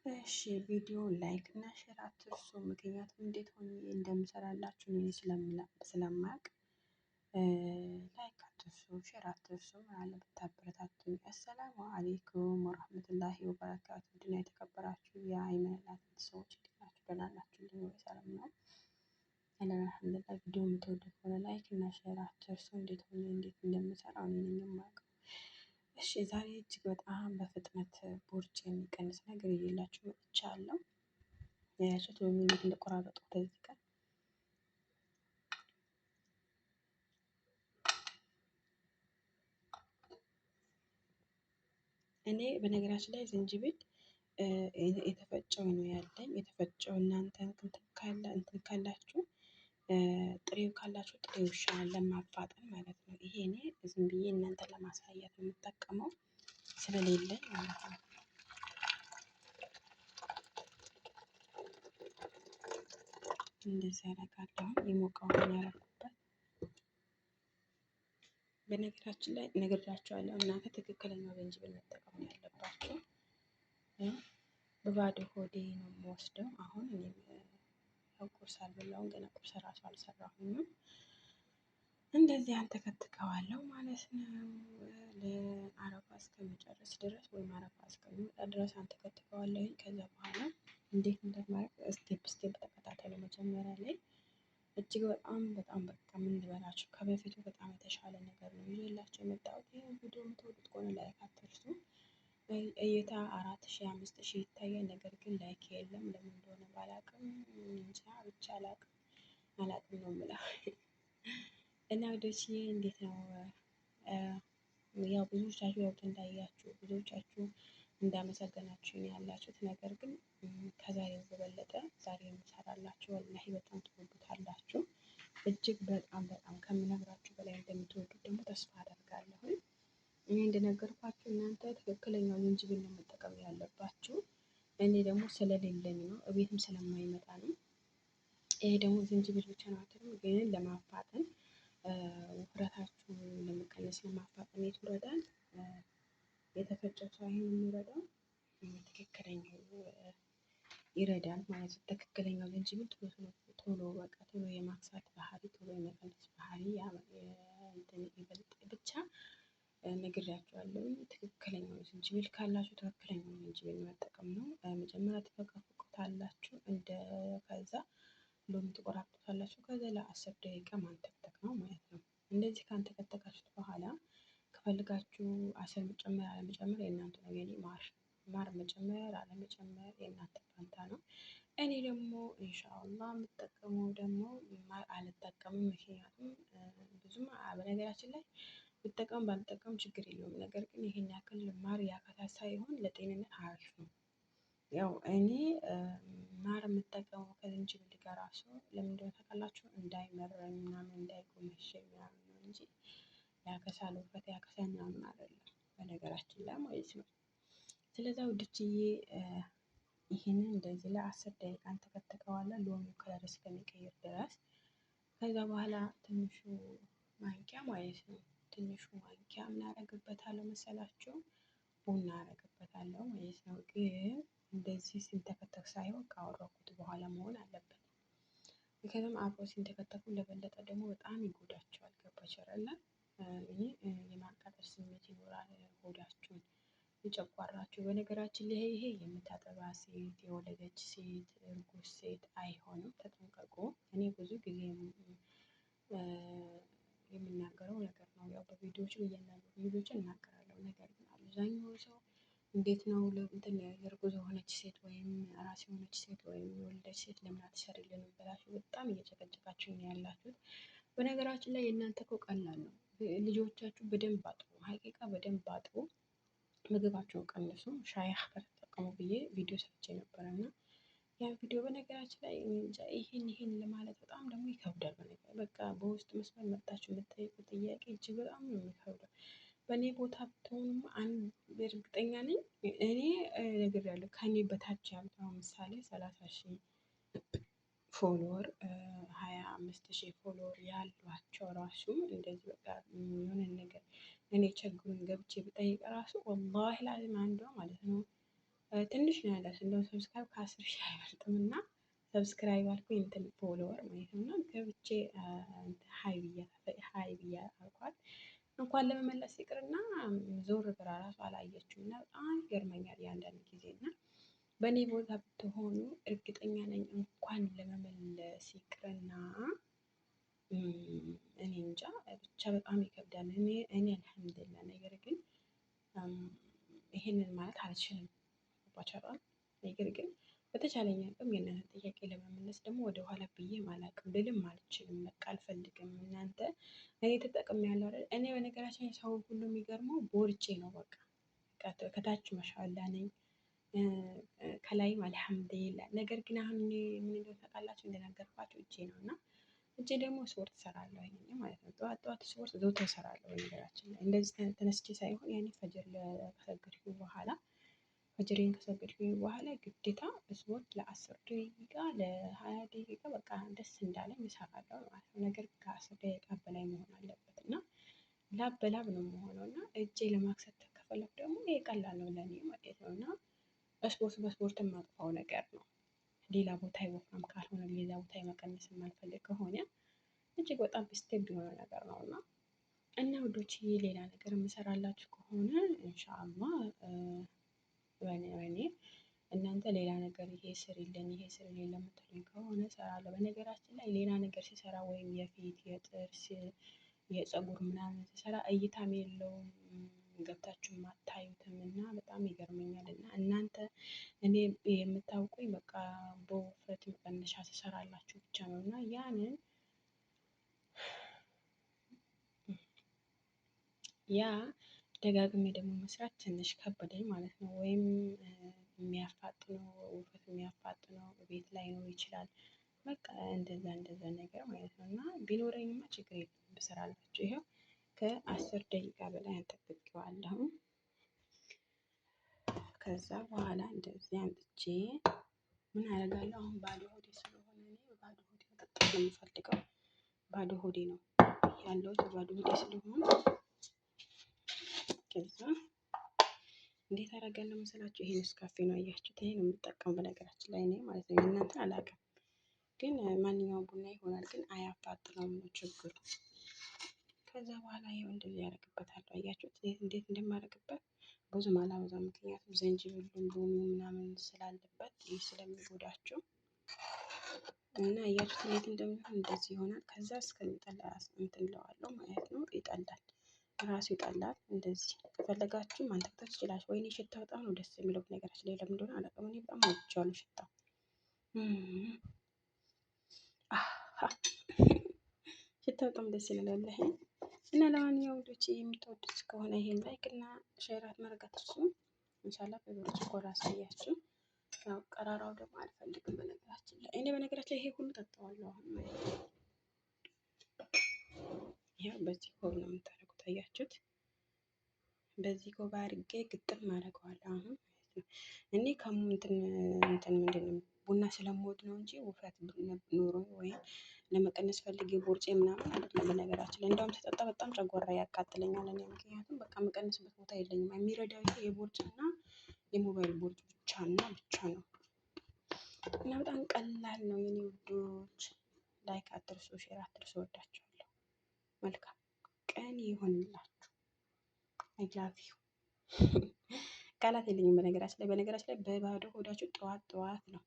እሺ ቪዲዮ ላይክ እና ሼር አትርሱ። ምክንያቱም እንዴት ሆኜ እንደምሰራላችሁ እኔ ስለማቅ ላይክ አትርሱ፣ ሼር አትርሱ ማለት ብታበረታቱኝ። አሰላሙ አሌይኩም ወራህመቱላሂ ወበረካቱ። ድና የተከበራችሁ የአይመናት ሰዎች እንዴት ናችሁ? ደህና ናችሁ? ልኝ ሰላም ነው አለ አልሐምዱሊላህ። ቪዲዮ የምትወዱ ከሆነ ላይክ እና ሼር አትርሱ። እንዴት ሆኜ እንዴት እንደምሰራው እኔ ነኝ የማውቀው። እሺ ዛሬ እጅግ በጣም በፍጥነት ቦርጭ የሚቀንስ ነገር ይዤላችሁ መጥቻለሁ። ያያችሁት በሚኒት እንደቆራረጡ ከዚህ ጋር እኔ በነገራችን ላይ ዝንጅብል የተፈጨው ነው ያለኝ። የተፈጨው እናንተ እንትን ካላችሁ ጥሬው ካላችሁ ጥሬው ይሻላል ለማፋጠን ማለት ነው። ይሄ እኔ ዝም ብዬ እናንተ ለማሳየት የምጠቀመው ስለሌለኝ ማለት ነው። እንደዚህ ያደርጋለሁ። የሞቀውን ያደረኩበት በነገራችን ላይ ነግራችኋለሁ። እናንተ ትክክለኛ ዝንጅብል መጠቀም ነው ያለባችሁ። በባዶ ሆዴ ነው የምወስደው። አሁን እኔም ቁርስ አልበላሁም ገና ቁርስ ራሱ አልሰራሁኝም። እንደዚህ አንተከትከዋለሁ ማለት ነው። ለአረፋ እስከሚጨርስ ድረስ ወይም አረፋ እስከሚወጣ ድረስ አንተከትከዋለሁ። ከዛ በኋላ እንዴት እንደማደርግ ስቴፕ ተከታተሉ። መጀመሪያ ላይ እጅግ በጣም በቃ ምን ልበላችሁ ከበፊቱ በጣም የተሻለ ነገር ነው ይዤላችሁ የመጣሁት። ይሄን ቪዲዮ የምትወዱት ከሆነ ላይክ አትርሱ። እይታ 4000 5000 ይታያል። ነገር ግን ላይክ የለም። ለምን እንደሆነ ባላቅም እንጃ ብቻ አላቅም ነው የምለው። እና ወደዚህ እንዴት ነው ያው ብዙዎቻችሁ ያው እንዳያችሁ ብዙዎቻችሁ እንዳመሰገናችሁ ያላችሁት፣ ነገር ግን ከዛሬው በበለጠ ዛሬ የምሰራላችሁ ወላሂ በጣም ትወዱታላችሁ። እጅግ በጣም ከምነግራችሁ በላይ እንደምትወዱት ደግሞ ተስፋ አደርጋለሁ። እኔ እንደነገርኳችሁ እናንተ ትክክለኛው ዝንጅብል ነው መጠቀም ያለባችሁ። እኔ ደግሞ ስለሌለኝ ነው፣ እቤትም ስለማይመጣ ነው። ይሄ ደግሞ ዝንጅብል ብቻ ነው አትልም፣ ግን ለማፋጠን ውፍረታችሁን ለመቀነስ ለማፋጠን የት ይረዳል? የተፈጨው ሳይሆን የሚረዳው ትክክለኛው ይረዳል ማለት ነው። ትክክለኛው ዝንጅብል ቶሎ በቃ ቶሎ የማክሳት ባህሪ፣ ቶሎ የመቀነስ ባህሪ ይበልጥ ብቻ ነግሬያቸዋለሁ። ትክክለኛው ዝንጅብል ካላችሁ ትክክለኛው ዝንጅብል መጠቀም ነው። መጀመሪያ ትፈቀፍቁታላችሁ፣ ከዛ ሎሚ ትቆራርጡታላችሁ። ከዛ ለ10 ደቂቃ ማንተክተክ ነው ማለት ነው። እንደዚህ ካንተከተካችሁት በኋላ ከፈልጋችሁ አሰር መጨመር አለመጨመር የእናንተ ነው። የኔ ማር መጨመር አለመጨመር የእናንተ ፋንታ ነው። እኔ ደግሞ ኢንሻአላህ የምጠቀመው ደግሞ ማር አልጠቀምም። ምክንያቱም ብዙም በነገራችን ላይ ብጠቀም ባልጠቀም ችግር የለውም። ነገር ግን ይሄን ያክል ማር ያካታ ሳይሆን ለጤንነት አሪፍ ነው። ያው እኔ ማር የምጠቀመው ከዝንጅብል ጋር ራሱ ለምን እንደሆነ ታውቃላችሁ? እንዳይመረኝ ምናምን እንዳይጎመሸኝ ምናምን ነው እንጂ ያከሳል፣ ውፍረት ያከሳል ምናምን አይደለም በነገራችን ላይ ማለት ነው። ስለዛ ውድችዬ ይህንን እንደዚህ ለ10 ደቂቃ እንተከተከዋለን ሎሚው ከለር እስከሚቀይር ድረስ። ከዛ በኋላ ትንሹ ማንኪያ ማለት ነው፣ ትንሹ ማንኪያ ምናደርግበታለሁ መሰላችሁ? ቡና አደርግበታለሁ ማለት ነው። ግን እንደዚህ ሲንተከተክ ሳይሆን ካወረኩት በኋላ መሆን አለበት። ምክንያቱም አብሮ ሲንተከተኩ ለበለጠ ደግሞ በጣም ይጎዳቸዋል። ገባች አይደለ? ይህ የማቃጠል ስሜት ይኖራል ሆዳችሁን የጨጓራችሁ። በነገራችን ላይ ይሄ የምታጠባ ሴት፣ የወለደች ሴት፣ እርጉዝ ሴት አይሆንም። ተጠንቀቁ። እኔ ብዙ ጊዜ የምናገረው ነገር ነው። ያው በቪዲዮዎች እያንዳንዱ ቪዲዮዎችን እናገራለሁ። ነገር ግን አብዛኛው ሰው እንዴት ነው እንትን የእርጉዝ የሆነች ሴት ወይም አራስ የሆነች ሴት ወይም የወለደች ሴት ለምን አትሰሪልንም ብላችሁ በጣም እየጨቀጨቃችሁ ነው ያላችሁት። በነገራችን ላይ የእናንተ እኮ ቀላል ነው። ልጆቻችሁ በደንብ አጥቡ፣ ሀቂቃ በደንብ አጥቡ፣ ምግባቸውን ቀንሱ፣ ሻይ አክበር ተጠቀሙ ብዬ ቪዲዮ ሰርቼ ነበረ እና ያ ቪዲዮ በነገራችን ላይ ይሄን ለማለት በጣም ደግሞ ይከብዳል። በቃ በውስጥ መስመር መጣችሁ የምትጠይቁት ጥያቄ እጅግ በጣም ነው የሚከብደው። በእኔ ቦታ ብትሆኑም እርግጠኛ ነኝ እኔ ነግሬያለሁ። ከኔ በታች ያሉት አሁን ምሳሌ 30,000 ፎሎወር 25,000 ፎሎወር ያሏቸው ራሱ እንደዚህ በቃ የሆነ ነገር እኔ ቸግሩን ገብቼ ብጠይቅ ራሱ ወላሂ ላዚም አንዷ ማለት ነው ትንሽ ነው ያላት እንደው ሰብስክራይብ ከ10 ሺህ አይበልጥም እና ሰብስክራይብ አልኩኝ እንትን ፎሎወር ማለት ነው። እና ገብቼ ሀይ ብያ አልኳት። እንኳን ለመመለስ ይቅርና ዞር ብላ ራሱ አላየችው እና በጣም ይገርመኛል የአንዳንድ ጊዜ እና በእኔ ቦታ ብትሆኑ እርግጠኛ ነኝ እንኳን ለመመለስ ይቅርና እኔ እንጃ ብቻ በጣም ይከብዳል። እኔ አልሐምዱሊላህ ነገር ግን ይሄንን ማለት አልችልም ባቻራል። ነገር ግን በተቻለኝ አቅም የእናንተ ጥያቄ ለመመለስ ደግሞ ወደኋላ ብዬ አላውቅም ልልም አልችልም። በቃ አልፈልግም። እናንተ እኔ ተጠቅሜያለሁ አይደል? እኔ በነገራችን ሰው ሁሉ የሚገርመው ቦርጬ ነው። በቃ ከታች ማሻአላ ነኝ ከላይም አልሐምዱሊላህ። ነገር ግን አሁን ምን እንደሆነ ታውቃላችሁ? እንደነገርኳችሁ እጄ ነው እና እጄ ደግሞ ስፖርት እሰራለሁ ማለት ነው። ጠዋት ጠዋት ስፖርት ዘውትር እሰራለሁ። በነገራችን ላይ እንደዚህ ተነስቼ ሳይሆን ያኔ ፈጅር ከሰገድኩኝ በኋላ ፈጅሬን ከሰገድኩኝ በኋላ ግዴታ ስፖርት ለ10 ደቂቃ ለ20 ደቂቃ በቃ ደስ እንዳለኝ እሰራለሁ ማለት ነው። ነገር ግን ከ10 ደቂቃ በላይ መሆን አለበት እና ላብ በላብ ነው የምሆነው እና እጄ ለማክሰት ከፈለኩ ደግሞ ይሄ ቀላል ነው ለእኔ ማለት ነው። እና በስፖርት የማጥፋው ነገር ነው። ሌላ ቦታ ይወፍራም ካልሆነ ሌላ ቦታ የመቀነስ የማልፈልግ ከሆነ እጅግ በጣም ስቴፕ የሆነ ነገር ነው እና ውዶችዬ ሌላ ነገር የምሰራላችሁ ከሆነ ኢንሻአላህ ወኔ እናንተ ሌላ ነገር ይሄ ስሪልን ይሄ ስሪልን ለምትሉኝ ከሆነ እሰራለሁ። በነገራችን ላይ ሌላ ነገር ሲሰራ ወይም የፊት የጥርስ የፀጉር ምናምን ሲሰራ እይታም የለውም ገብታችሁም አታዩትም እና በጣም ይገርመኛል። እና እናንተ እኔ የምታውቁኝ በቃ በውፍረት መቀነሻ ትሰራላችሁ ብቻ ነው እና ያንን ያ ደጋግሜ ደግሞ መስራት ትንሽ ከበደኝ ማለት ነው። ወይም የሚያፋጥነው ውፍረት የሚያፋጥነው ቤት ላይኖር ይችላል። በቃ እንደዛ ነገር ማለት ነው እና ቢኖረኝማ ችግር የለም ብሰራላችሁ። ይኸው ከ10 ደቂቃ በላይ አንጠብቄዋለሁ። ከዛ በኋላ እንደዚህ አምጥቼ ምን አደርጋለሁ? አሁን ባዶ ሆዴ ስለሆነ እኔ ባዶ ሆዴ መጠጣት ነው የምፈልገው። ባዶ ሆዴ ነው ያለሁት ባዶ ሆዴ ስለሆነ ከዛ እንዴት አደርጋለሁ መሰላችሁ? ይሄን ኔስካፌ ነው አያችሁት? ይሄን ነው የምጠቀመው በነገራችን ላይ እኔ ማለት ነው። የእናንተን አላውቅም ግን ማንኛውም ቡና ይሆናል ግን አያፋጥነውም ነው ችግሩ። ከዛ በኋላ ይኸው እንደዚህ ያደርግበታል። አያችሁት እንዴት እንደማደርግበት ብዙም አላበዛም። ምክንያቱም ዘንጅብሉም ሎሚው ምናምን ስላለበት ይህ ስለሚጎዳቸው እና አያችሁት እንዴት እንደሚሆን እንደዚህ ይሆናል። ከዛ እስከሚጠላ እንትን እለዋለሁ ማለት ነው። ይጠላል ራሱ ይጠላል። እንደዚህ ከፈለጋችሁ ማንተክተክ ትችላላችሁ። ወይኔ ሽታው በጣም ነው ደስ የሚለው ነገራችን ላይ ለምን እንደሆነ አላውቅም። እኔ በጣም ወድጄዋለሁ ሽታው ሽታው በጣም ደስ ይላል። እና ለማንኛውም ውዶቼ የምትወዱት ከሆነ ይሄን ላይክ እና ሼር ማድረግ አትርሱ። ኢንሻአላህ በብርጭቆ ላሳያችሁ። ያው ቀራራው ደግሞ አልፈልግም በነገራችን ላይ እኔ በነገራችን ላይ ይሄ ሁሉ ጠጣዋለሁ አሁን ማለት ነው። ያው በዚህ ኮብ ነው የምታደርጉት አያችሁት? በዚህ ኮብ አድርጌ ግጥም አደርገዋለሁ አሁን ማለት ነው። እኔ እንትን ምንድን ነው ቡና ስለምወድ ነው እንጂ ውፍረት ኖሮ ወይም ለመቀነስ ፈልጌ ቦርጬ ምናምን አይደለም። በነገራችን ላይ እንደውም ስጠጣ በጣም ጨጓራ ያቃጥለኛል እኔ ምክንያቱም በቃ የምቀንስበት ቦታ የለኝም። የሚረዳው ይሄ የቦርጭና የሞባይል ቦርጭ ብቻ ነው እና በጣም ቀላል ነው የኔ ውዶች። ላይክ አትርሱ፣ ሼር አትርሱ። ወዳችኋለሁ። መልካም ቀን ይሆንላችሁ። አይ ላቭ ዩ። ቃላት የለኝም በነገራችን ላይ በባዶ ሆዳችሁ ጠዋት ነው